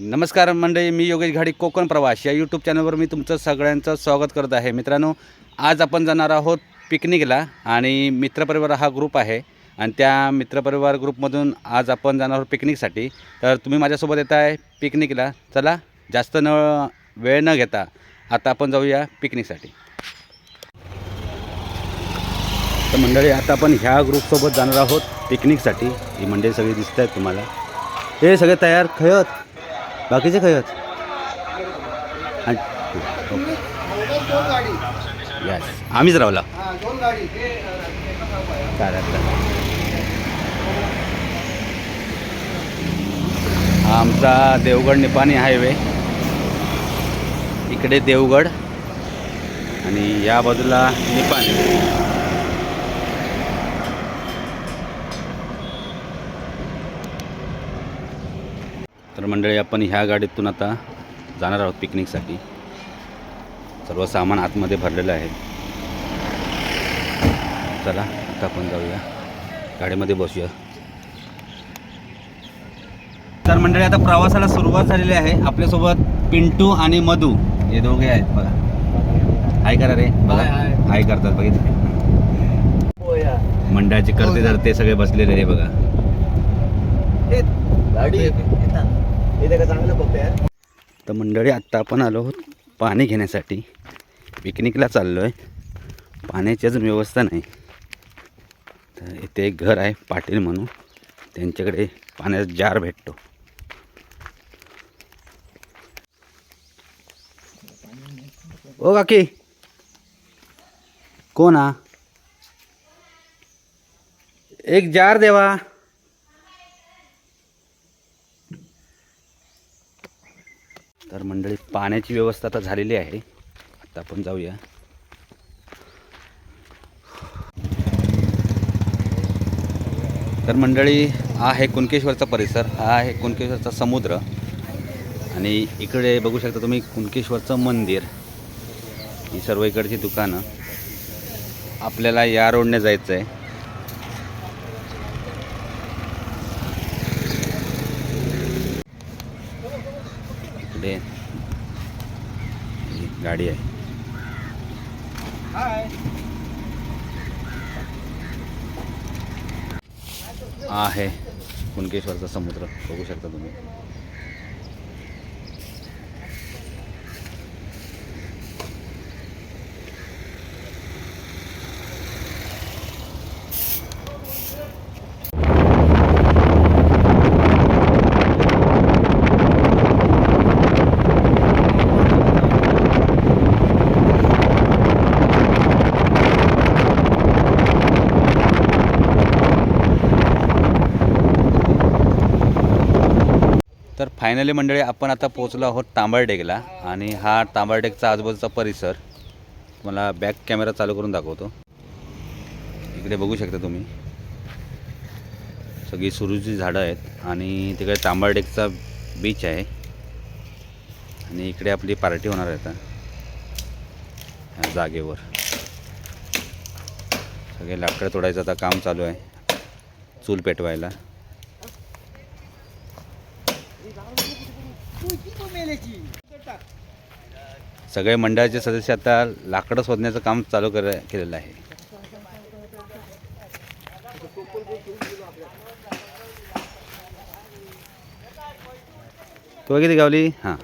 नमस्कार मंडळी, मी योगेश घाडी कोकण प्रवास या यूट्यूब चॅनलवर मी तुमचं सगळ्यांचं स्वागत करत आहे। मित्रांनो, आज आपण जाणार आहोत पिकनिकला आणि मित्रपरिवार हा ग्रुप आहे आणि त्या मित्रपरिवार ग्रुपमधून आज आपण जाणार आहोत पिकनिकसाठी। तर तुम्ही माझ्यासोबत येत आहे पिकनिकला। चला जास्त वेळ न घेता आता आपण जाऊया पिकनिकसाठी। तर मंडळी, आता आपण ह्या ग्रुपसोबत जाणार आहोत पिकनिकसाठी। ही मंडळी सगळी दिसत आहेत तुम्हाला, हे सगळे तयार खयत, बाकीचे खयत यस आम्हीच रावला हा आमचा देवगड निपाणी हायवे। इकडे देवगड आणि या बाजूला निपाणी। तर मंडळी, आपण ह्या गाडीतून आता जाणार आहोत पिकनिकसाठी। सर्व सामान आतमध्ये भरलेलं आहे। चला आता आपण जाऊया गाडीमध्ये बसूया। तर मंडळी, आता प्रवासाला सुरुवात झालेली आहे। आपल्यासोबत पिंटू आणि मधू हे दोघे आहेत बघा। हाय करा रे बघा, हाय करतात बघितलं। मंडळाचे करते धरते सगळे बसलेले आहे बघा। तर मंडळी, आत्ता आपण आलो आहोत पाणी घेण्यासाठी। पिकनिकला चाललो आहे, पाण्याची अजून व्यवस्था नाही। तर इथे एक घर आहे पाटील म्हणून, त्यांच्याकडे पाण्याचा जार भेटतो। ओ काकी, कोण हा? एक जार देवा। तर मंडळी, पाण्याची व्यवस्था आता झालेली आहे। आता आपण जाऊया। तर मंडळी, हा आहे कुणकेश्वरचा परिसर, हा आहे कुणकेश्वरचा समुद्र आणि इकडे बघू शकता तुम्ही कुणकेश्वरचं मंदिर। ही सर्व इकडची दुकानं। आपल्याला या रोडने जायचं आहे। इकडे गाडी आहे। आहे कुणकेश्वरचा समुद्र, बघू शकता तुम्ही। तर फायनली मंडळी, आपण आता पोहोचलो आहोत तांबरडेकला आणि हा तांबरडेकचा आजूबाजूचा परिसर मला बॅक कॅमेरा चालू करून दाखवतो। इकडे बघू शकता तुम्ही सगळी सुरूची झाडं आहेत आणि तिकडे तांबरडेकचा बीच आहे आणि इकडे आपली पार्टी होणार आहे आता ह्या जागेवर। सगळे लाकडं तोडायचं आता काम चालू आहे, चूल पेटवायला। सगळे मंडळाचे सदस्य आता लाकडं शोधण्याचं काम चालू केलेलं आहे। तो किती गावली? हां,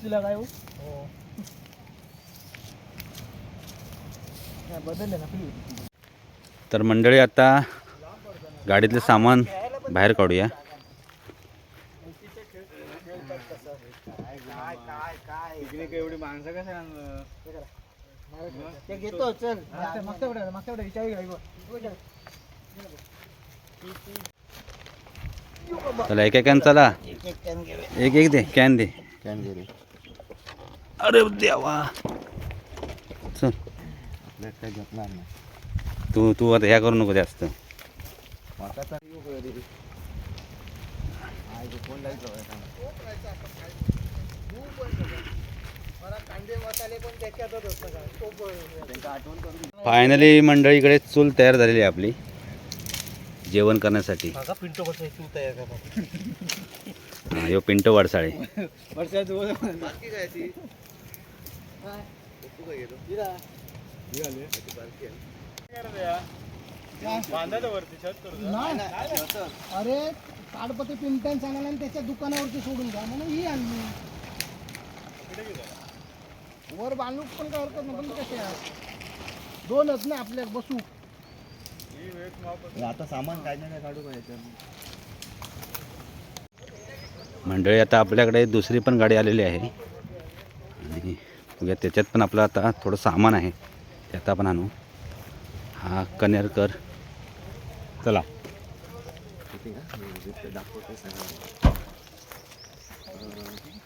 तुला काय हो तर मंडळी, आता गाडीतले सामान बाहेर काढूया। एवढी माणसं कसं घेतो, चल मागच्या चला एक कॅन, चला एक एक दे, कॅन दे, कॅन दे रे। अरे देवा, चल तू आता ह्या करू नको जास्त। मला कांदे मसाले पण त्याच्यातच होतं का तो त्यांना आठवण करून फायनली मंडळीकडे चूल तयार झालेली आहे आपली जेवण करण्यासाठी. माझा पिंटो कसं तू तयार करतात हा, ह्यो पिंटो वडसाळे. वर्षात बाकी काय ती काय तू काय गेलो हिरा अरे ताडपत्री पिंटन चांगला आणि त्याच्या दुकानावरती सोडून द्या म्हणून ही आणली वर बांधूक पण काय हरकत नाही पण कसे दोनच ना आपल्या बसू आता सामान काय नाही काढू पाहिजे मंडळी आता आपल्याकडे दुसरी पण गाडी आलेली आहे आणि बघूया त्याच्यात पण आपलं आता थोडं सामान आहे ते आता आपण आणू. हा कनेरकर चला.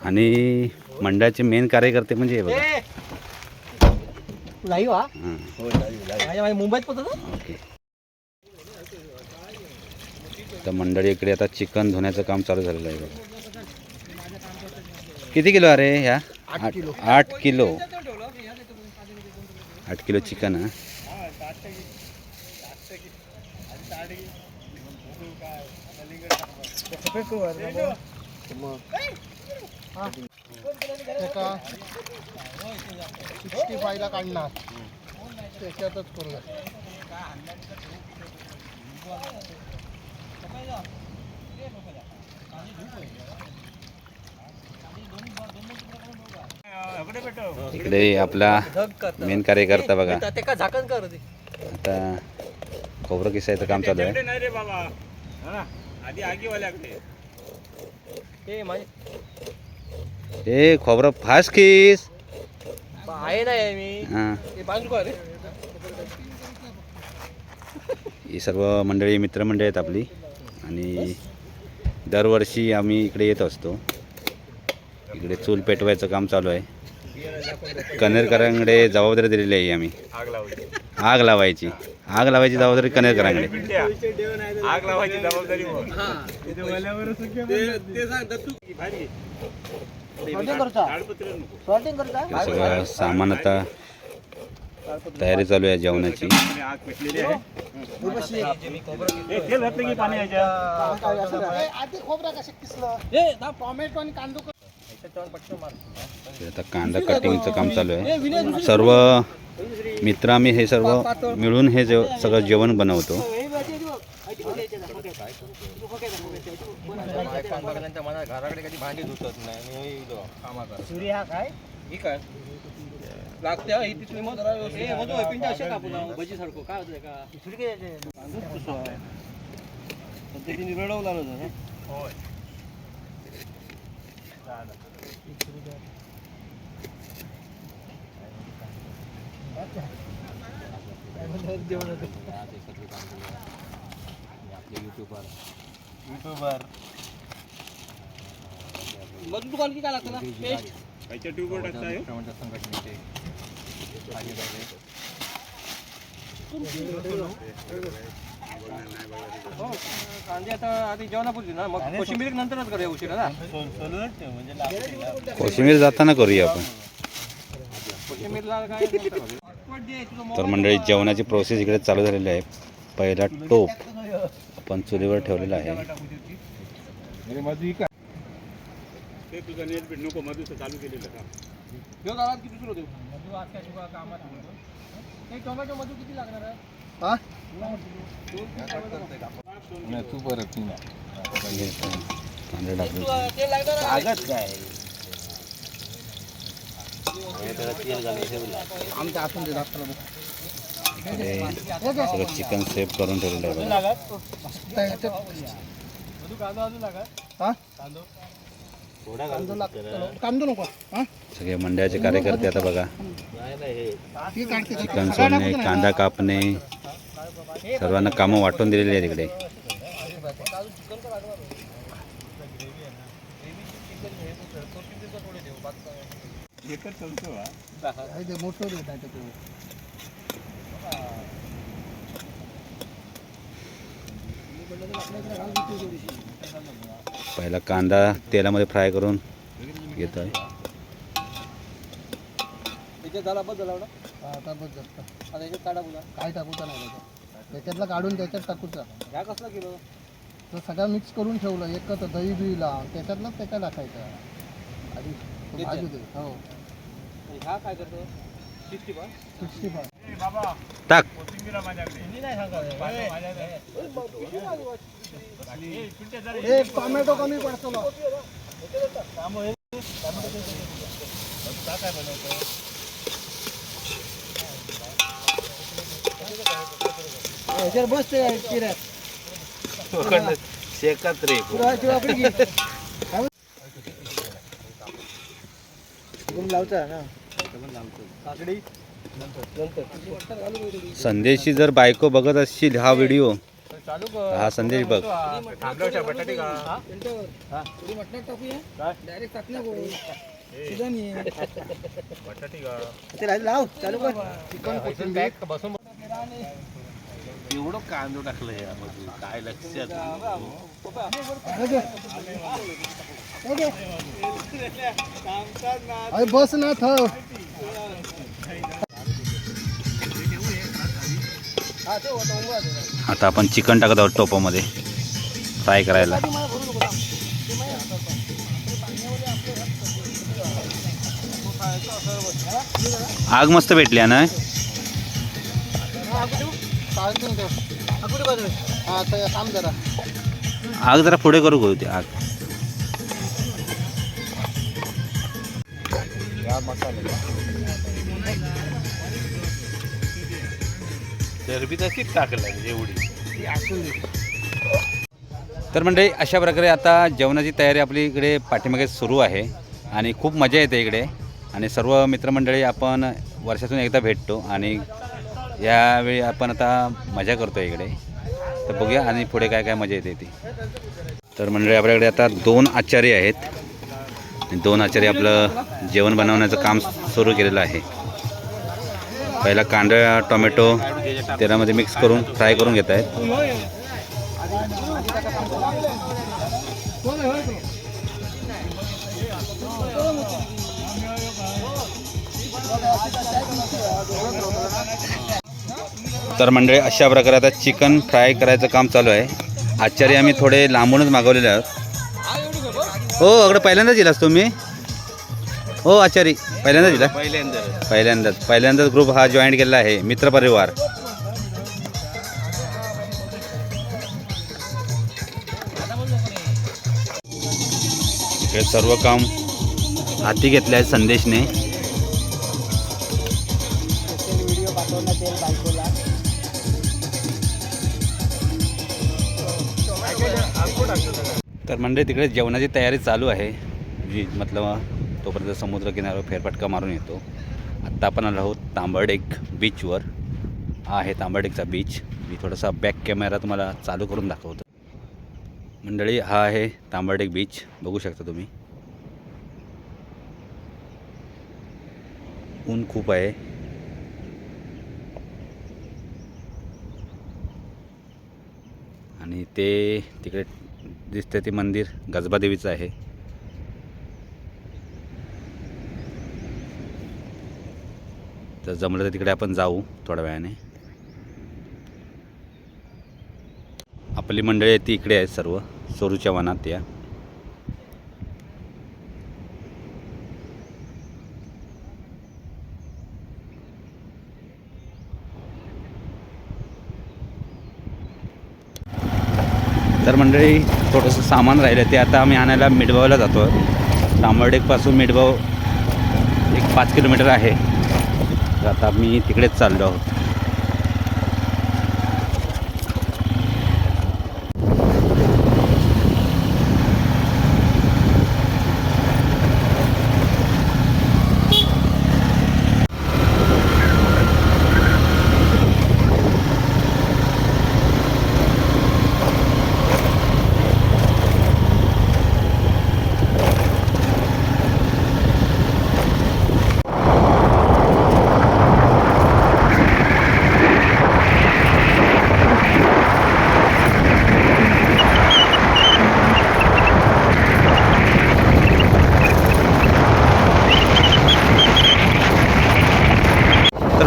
आणि मंडळाचे मेन कार्यकर्ते म्हणजे हे बघा. नाही वा हां, मुंबईत पोहोचतो ओके. तर मंडळी इकडे आता चिकन धुण्याचं काम चालू झालेलं आहे बघा. किती किलो अरे ह्या? 8 किलो. 8 kilo 8 kilo chicken. हां, त्याचा 65 ला काढणार त्याच्यातच करूया. इकडे आपला मेन कार्यकर्ता बघा. ते का झाकण कर ते आता खोबरं किसायचं काम चालू आहे. नाही रे बाबा आधी आगीवाल्याकडे ते माझे ए खोबरं फास्ट खिस. आहे नाही मी हां, ते बांधू का रे ही सर्व मंडळी मित्रमंडळी आहेत आपली आणि दरवर्षी आम्ही इकडे येत असतो. इकडे चूल पेटवायचं काम चालू आहे. कनेरकरांकडे जबाबदारी दिलेली आहे आम्ही. आग लावायची जबाबदारी कनेरकरांकडे. आग लावायची जबाबदारी शॉर्टिंग करता हे सगळं सामान आता तयारी चालू आहे जेवणाची. आग पेटलेली आहे तेल घातलं की पाणी यायच्या आधी खोबरा कसं किसलं टोमॅटो आणि कांदो आता कांदा कटिंगचं काम चालू आहे. सर्व मित्र आम्ही हे सर्व मिळून हे सगळं जेवण बनवतो. मला घराकडे कधी भांडी धुतत नाही सूर्य हा काय ही काय लागते ही तिथली मग पिंट असे कापून भजी सारखं काय होतं का पद्धतीने रडवला ना होय युट्यूबर मग दुकान की काय लागतं ना पेस्ट खायच्या ट्यूबवर टाकताय संघटनेचे कांदे आता आधी जेवणापुरती ना मग कोशिंबीर नंतरच करूया उशिरा ना कोशिंबीर जाताना करूया आपण. कोशिंबीरला काय तर मंडळी जेवणाची प्रोसेस इकडे चालू झालेली आहे. पहिला टोप आपण चुलीवर ठेवलेला आहे. ते तुझं नेट बीट नको मधूचं चालू केलेलं का घेऊन आलात किती सुरू होते मधू आज काय शुका कामात ते टोमॅटो मधू किती लागणार आहे हा तू परत कांदे टाकले. ते लागणार आगत काय आमच्या आतून ते दाखवलं इकडे सगळं चिकन सेव्ह करून ठेवलेलं आहे बघा. मधू कांदा अजून लागत हा थोडा कांदो नको हा सगळे मंडळाचे कार्यकर्ते आता बघा. ती काढते चिकन सोलणे, कांदा कापणे, सर्वांना कामं वाटून दिलेली आहेत इकडे. एकच चलतो मोठं देत पहिला कांदा तेलामध्ये फ्राय करून घेतो आहे. याच्यात झाला बस झाला एवढा आता बस जास्त आता याच्यात काढा पुन्हा काय टाकूचा नाही त्याच्यात त्याच्यातला काढून त्याच्यात टाकूचा ह्या कसला किलो तर सगळं मिक्स करून ठेवलं एकच दही बी लाव त्याच्यातला त्याच्या टाकायचं आधी तो भाजू दे हो आणि ह्या काय करतो 65 टाक. एक टोमॅटो कमी पडतो ह्याच्यावर बस ते चिऱ्यात शेकत रे लावता ना काकडी संदेशची जर बायको बघत असशील हा व्हिडिओ चालू कर हा संदेश बघ थांबल्यावर बटाटे का थोडी मटणात टाकूया डायरेक्ट टाक ना शिजन बटाटे का ते राहील लाव चालू कर चिकन बॅग बसून एवढं कांदो टाकलं यामध्ये काय लक्षात अरे बस ना थ आता आपण चिकन टाकत आहोत टोपामध्ये फ्राय करायला. आग मस्त भेटली आहे ना. हा थांब जरा आग जरा पुढे करू घेऊ ते आग. चरबी तशीच टाकलं एवढी. तर मंडळी अशा प्रकारे आता जेवणाची तयारी आपली इकडे पाठीमागे सुरू आहे आणि खूप मजा येते इकडे आणि सर्व मित्रमंडळी आपण वर्षातून एकदा भेटतो आणि यावेळी आपण आता मजा करतो इकडे. तर बघूया आणि पुढे काय काय मजा येते ती. तर मंडळी आपल्याकडे आता 2 आचारी आहेत. 2 आचारी आपलं जेवण बनवण्याचं काम सुरू केलेलं आहे. पहिला कांदा टोमॅटो तेलामध्ये मिक्स करून फ्राय करून घेत आहेत. तर मंडळी अशा प्रकारे आता चिकन फ्राय करायचं काम चालू आहे. आचारी आम्ही थोडे लांबूनच मागवलेले आहोत. हो अगदी पहिल्यांदाच दिलास तुम्ही. हो आचारी पहिल्यांदाच दिला. पहिल्यांदाच ग्रुप हा जॉईन केलेला आहे मित्रपरिवार. हे सर्व काम हाती घेतले आहे संदेशने. तर म्हणजे तिकडे जेवणाची तयारी चालू आहे जी मतलब तोपर्यंत समुद्र किनाऱ्यावर फेरफटका मारून येतो. आत्ता आपण आलो आहोत तांबरडेक बीचवर. हा आहे तांबरडेकचा बीच. मी थोडासा बॅक कॅमेरा तुम्हाला चालू करून दाखवतो. मंडळी हा आहे तांबरडेक बीच. बघू शकता तुम्ही. ऊन खूप आहे. आणि ते तिकडे दिसते ते मंदिर गजबा देवीचं आहे. तर जमलं तर तिकडे आपण जाऊ थोड्या वेळाने. आपली मंडळी आहे ती इकडे आहेत सर्व सोरूच्या वनात. या तर मंडळी थोडंसं सामान राहिलं ते आता आम्ही आणायला मिडगावला जातो. तांबरडेकपासून मिडगाव एक 5 किलोमीटर आहे. तर आता मी तिकडेच चाललो आहोत.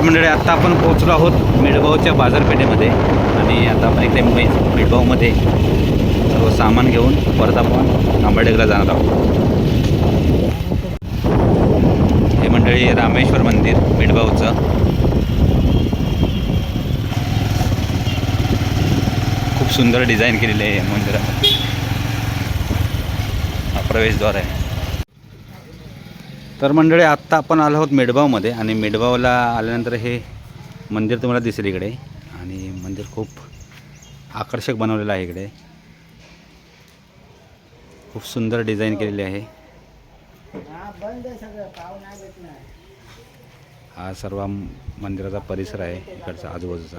मंडळी आत्ता आपण पोहोचलो आहोत मेडगावच्या बाजारपेठेमध्ये आणि आता आपण इथे मेडगावमध्ये सर्व सामान घेऊन परत आपण तांबडेगला जाणार आहोत. हे मंडळी रामेश्वर मंदिर मेडगावचं. खूप सुंदर डिझाईन केलेले आहे मंदिरात. हा प्रवेशद्वार आहे. तर मंडळी आत्ता आपण आलो आहोत मेडगावमध्ये आणि मेडगावला आल्यानंतर हे मंदिर तुम्हाला दिसेल इकडे आणि मंदिर खूप आकर्षक बनवलेलं आहे. इकडे खूप सुंदर डिझाईन केलेली आहे. हा सर्व मंदिराचा परिसर आहे इकडचा आजूबाजूचा.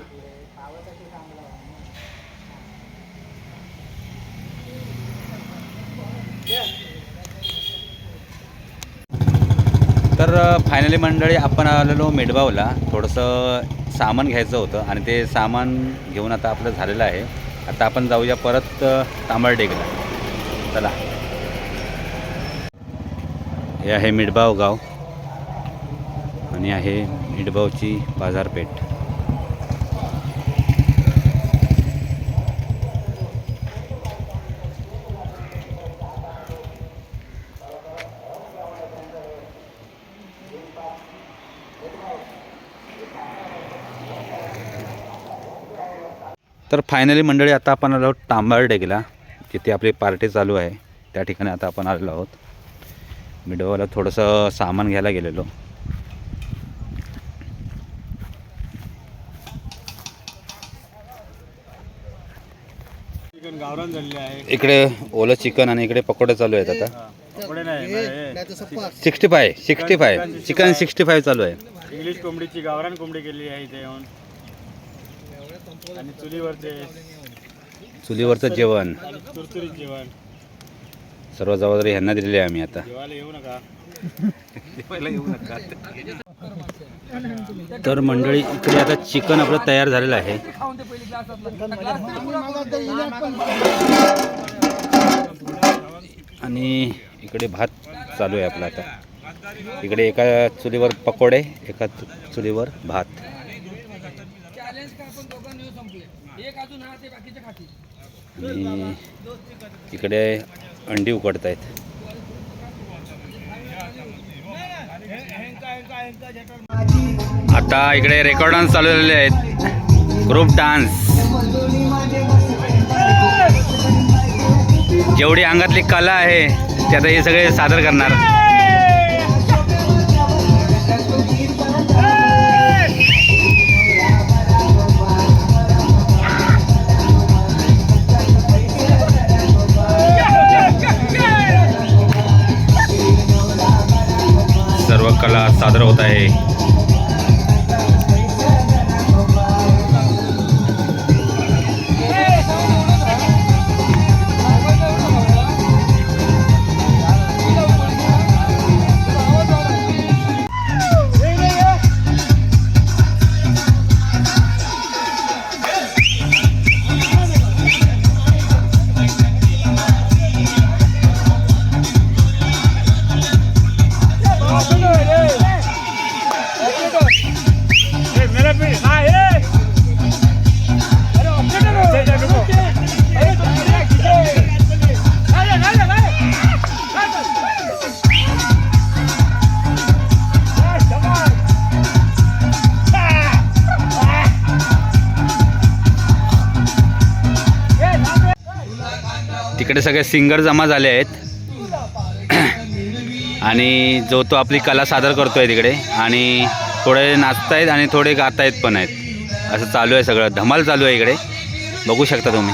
तर फायनली मंडळी आपण आलेलो मेडगावला. थोडंसं सामान घ्यायचं होतं आणि ते सामान घेऊन आता आपलं झालेलं आहे. आता आपण जाऊया परत तांबडेगला. चला. हे आहे मेडगाव गाव आणि आहे मेडगावची बाजारपेठ. तर फायनली मंडळी आता आपण आलो आहोत तांबडेगला, जिथे आपली पार्टी चालू आहे. त्या ठिकाणी आता आपण आलेलो आहोत. मेडगावला थोडंसं सामान घ्यायला गेलेलो. चिकन गावरान झालेले आहे. इकडे ओलं चिकन आणि इकडे पकोडे चालू आहेत. आता पकोडे नाही, 65 चिकन 65 चालू आहे. इंग्लिश कोंबडीची गावरान कोंबडी केली आहे इथे येऊन आणि चुलीवरचं जेवण आणि तुरतुरीत जेवण. सर्व जबाबदारी ह्यांना दिलेली आहे आम्ही आता. जेवायला येऊ नका. तर मंडळी इकडे आता चिकन आपलं तयार झालेलं आहे. आणि इकडे भात चालू आहे आपला आता. इकडे एका चुलीवर पकोडे, एका चुलीवर भात. आणि इकडे अंडी उकडत आहेत. आता इकडे रेकॉर्ड डान्स चालू झालेले आहेत. Group dance. जेवढी अंगातली कला आहे ते आता हे सगळे सादर करणार. सर्व कला सादर होत आहे. तिकडे सगळे सिंगर जमा झाले आहेत आणि जो तो आपली कला सादर करतोय तिकडे. आणि थोडे नाचतायत आणि थोडे गातायत पण आहेत. असं चालू आहे, सगळं धमाल चालू आहे इकडे. बघू शकता तुम्ही.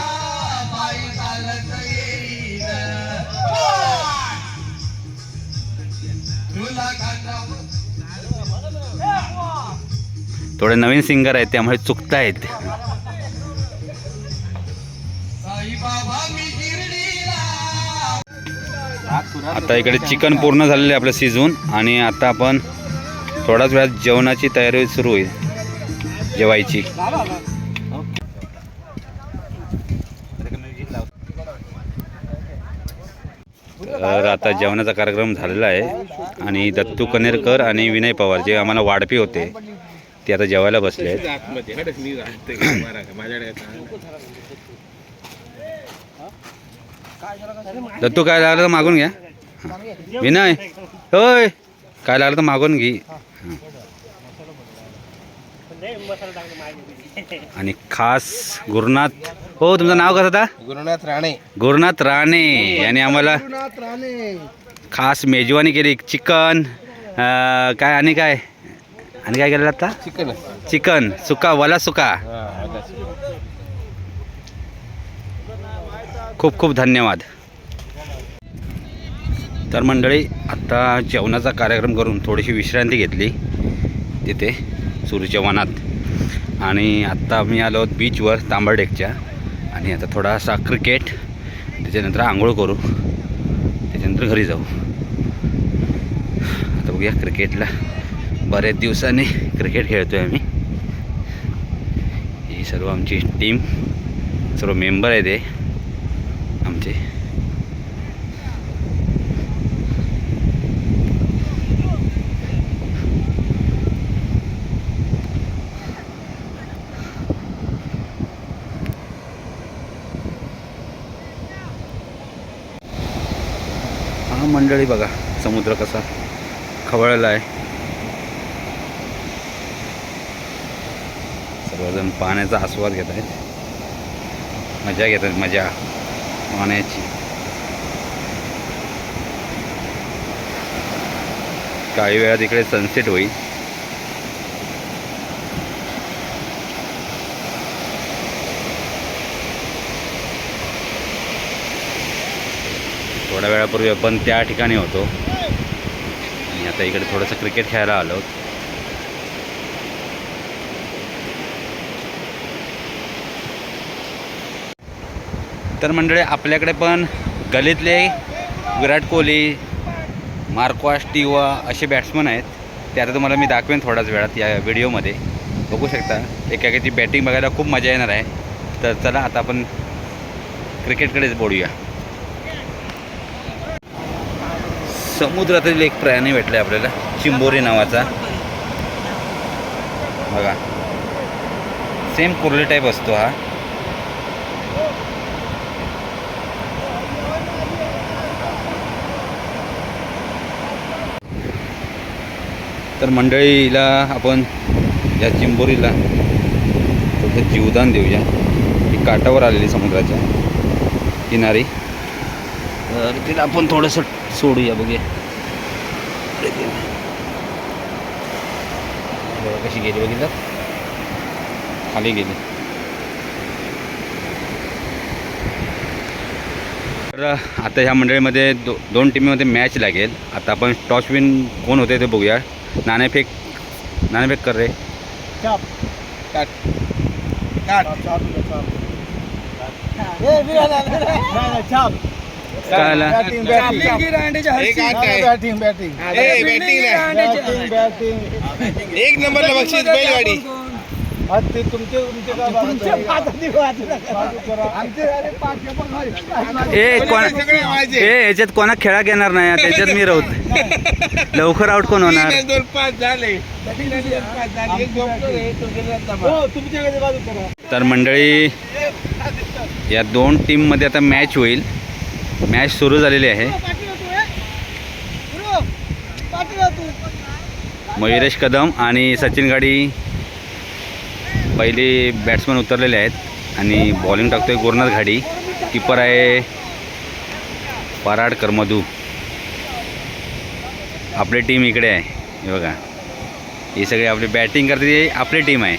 थोडे नवीन सिंगर आहेत त्यामुळे चुकतायत. आता इकडे चिकन पूर्ण झालेलं आहे आपलं शिजवून आणि आता आपण थोड्याच वेळात जेवणाची तयारी सुरू होईल, जेवायची. तर आता जेवणाचा कार्यक्रम झालेला आहे आणि दत्तू कनेरकर आणि विनय पवार जे आम्हाला वाढपी होते ते आता जेवायला बसले आहेत. दत्तू काय लागलं तर मागून घ्या. विनय होय काय लागलं तर मागून घे. आणि खास गुरुनाथ हो तुमचं नाव कसं होता? गुरुनाथ राणे. गुरुनाथ राणे यांनी आम्हाला गुरुनाथ राणे. खास मेजवानी केली. चिकन काय आणि काय केलेलं आता? चिकन. चिकन सुका वाला सुका. खूप खूप धन्यवाद. तर मंडळी आत्ता जेवणाचा कार्यक्रम करून थोडीशी विश्रांती घेतली तिथे सुरूच्या वनात आणि आत्ता आम्ही आलो आहोत बीचवर तांबरडेकच्या. आणि आता थोडासा क्रिकेट त्याच्यानंतर आंघोळ करू त्याच्यानंतर घरी जाऊ. आता बघूया क्रिकेटला बऱ्याच दिवसांनी क्रिकेट खेळतो आहे आम्ही. ही सर्व आमची टीम सर्व मेंबर आहे ते आमचे. हा मंडळी बघा समुद्र कसा खवळला आहे. सर्वजण पाण्याचा आस्वाद घेत आहेत. मजा घेत आहेत मजा पाण्याची. काही वेळात इकडे सनसेट होईल. थोड्या वेळापूर्वी आपण त्या ठिकाणी होतो आणि आता इकडे थोडंसं क्रिकेट खेळायला आलो. तर मंडळी आपल्याकडे पण गलीतले विराट कोहली, मार्कॉस टिवा असे बॅट्समन आहेत. ते आता तुम्हाला मी दाखवेन थोड्याच वेळात या व्हिडिओमध्ये. बघू शकता एकाची बॅटिंग बघायला खूप मजा येणार आहे. तर चला आता आपण क्रिकेटकडेच बोलूया. समुद्रातील एक प्राणी भेटला आपल्याला चिंबोरी नावाचा. बघा सेम कुर्ली टाईप असतो हा. तर मंडळीला आपण या चिंबोरीला थोडं जीवदान देऊया. ही काठावर आलेली समुद्राच्या किनारी. तर तिला आपण थोडंसं सोडूया बघूया. कशी गेली बघितलं खाली गेली. तर आता ह्या मंडळीमध्ये दोन टीममध्ये मॅच लागेल. आता आपण टॉस विन कोण होते ते बघूया. नाणेफेक कर रे. चाप काट. चाप काय आला? एक नंबरला बक्षीस बैलगाडी. याच्यात कोणा खेळा घेणार नाही. त्याच्यात मी राहत लवकर आउट कोण होणार. 2-5 झाले. तर मंडळी या दोन टीममध्ये आता मॅच होईल. मॅच सुरू झालेली आहे. मयुरेश कदम आणि सचिन गाडी पहिली बॅट्समन उतरलेले आहेत आणि बॉलिंग टाकतोय गुरुनाथ घाडी. किपर आहे पराडकर मधू. आपली टीम इकडे आहे हे बघा. ही सगळी आपली बॅटिंग करते आपली टीम आहे.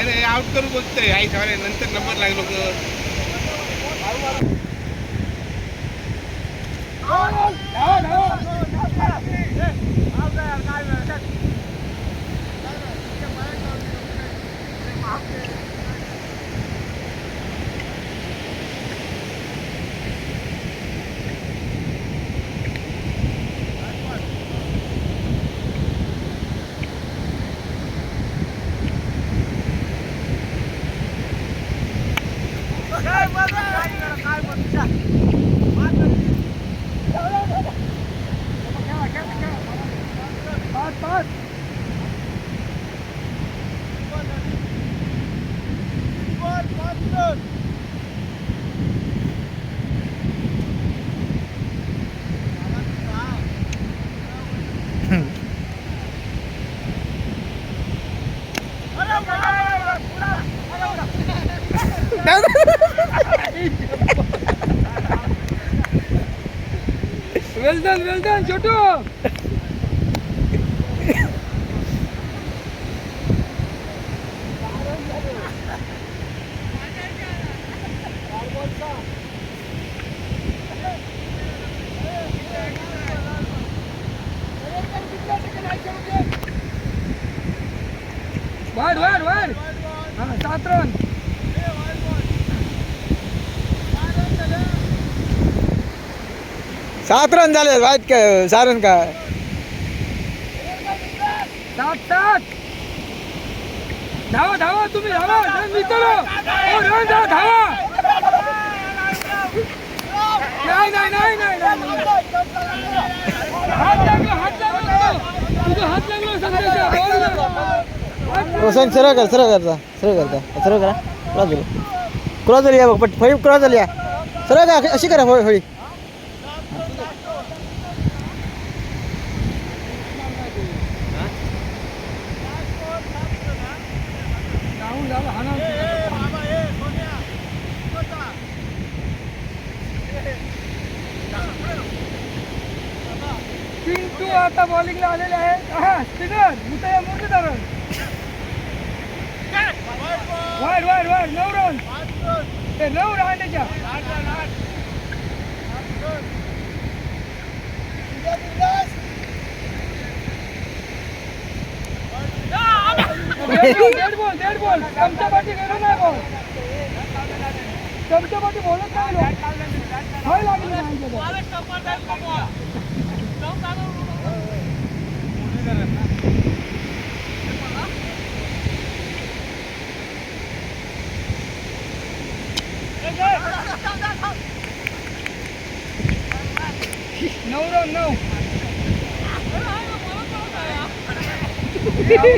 नाही आउट करू बघतोय. आई सॉरी नंतर नंबर लागलो ग. वेल डन छोटू. वाढ 7 रन. सात रन झाले वाईट काय 6 रन काय 7 धावा तुम्ही धावा रन जिंकलो. ओ रन धावा. नाही हात लागलो तुझा हात लागलो संदेशा. रोशन सरळ करता क्रॉस झाली या बघ फळी क्रॉस झाली या सरळ का अशी करा फळी पिंटू आता बॉलिंगला आलेले आहे. स्पिनर मुरलीधरन. Wide 9 run. ते 9 राहण्याच्या. डेड बॉल चमचा पाठी गेलो नाही बॉल. चमचा पाठी बोलत नाही. हय लागली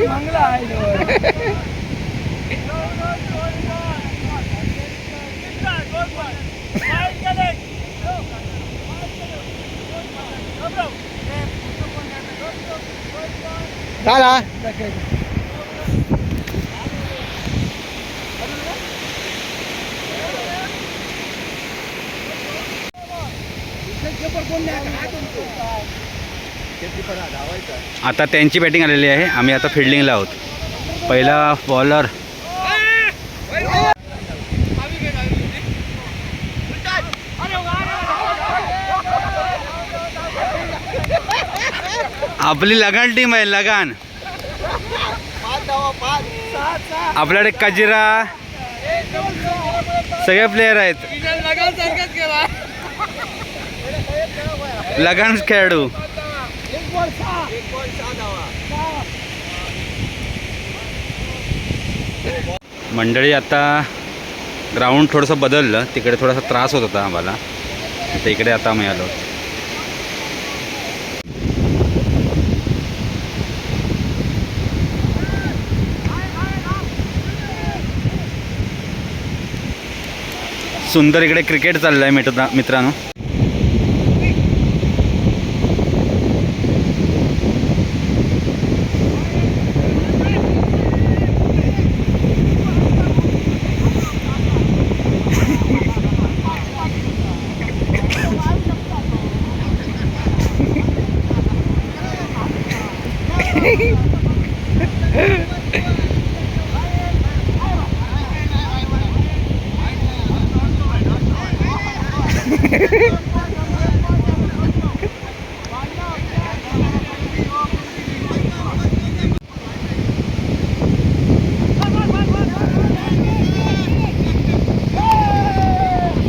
मंगला आहे. झाला आता त्यांची बॅटिंग आलेली आहे. आम्ही आता फिल्डिंगला आहोत. पहिला बॉलर आपली लगान टीम आहे. लगान आपल्याकडे कजिरा सगळे प्लेयर आहेत. लगान खेळाडू. मंडळी आता ग्राउंड थोडंसं बदललं. तिकडे थोडासा त्रास होत होता आम्हाला. तर इकडे आता आम्ही आलो. सुंदर इकडे क्रिकेट चाललं आहे मित्रांनो.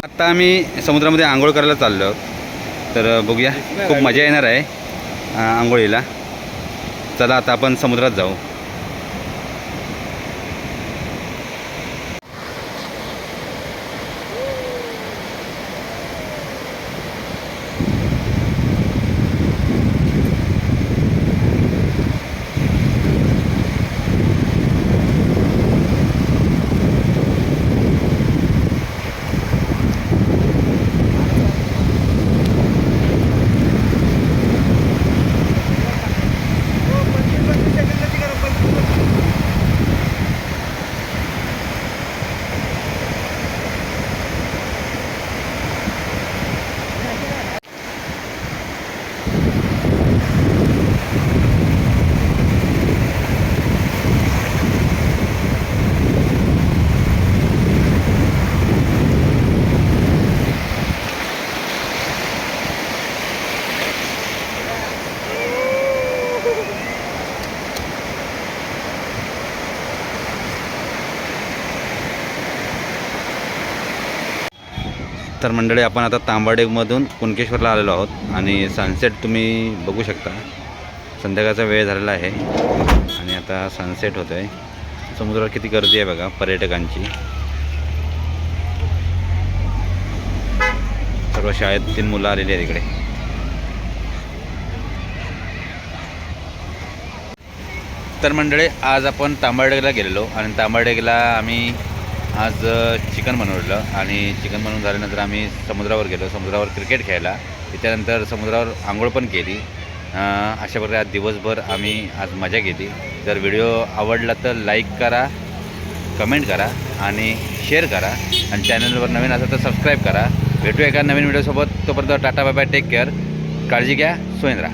आता आम्ही समुद्रामध्ये आंघोळ करायला चाललो आहोत. तर बघूया, खूप मजा येणार आहे आंघोळीला. चला आता आपण समुद्रात जाऊ. तर मंडळी आपण आता तांबाडेमधून कुणकेश्वरला आलेलो आहोत आणि सनसेट तुम्ही बघू शकता. संध्याकाळचा वेळ झालेला आहे आणि आता सनसेट होतो आहे. समुद्रावर किती गर्दी आहे बघा पर्यटकांची. सर्व शाळेतील मुलं आलेली आहेत इकडे. तर मंडळी आज आपण तांबाडेला गेलेलो आणि तांबाडेला आम्ही आज चिकन बनवलेलं आणि चिकन बनवून झाल्यानंतर आम्ही समुद्रावर गेलो. समुद्रावर क्रिकेट खेळायला, त्याच्यानंतर समुद्रावर आंघोळ पण केली. अशा प्रकारे आज दिवसभर आम्ही आज मजा केली. जर व्हिडिओ आवडला तर लाईक करा, कमेंट करा आणि शेअर करा आणि चॅनलवर नवीन असेल तर सबस्क्राईब करा. भेटू एका नवीन व्हिडिओसोबत. तोपर्यंत tata bye bye, take care, काळजी घ्या, सुरेंद्रा.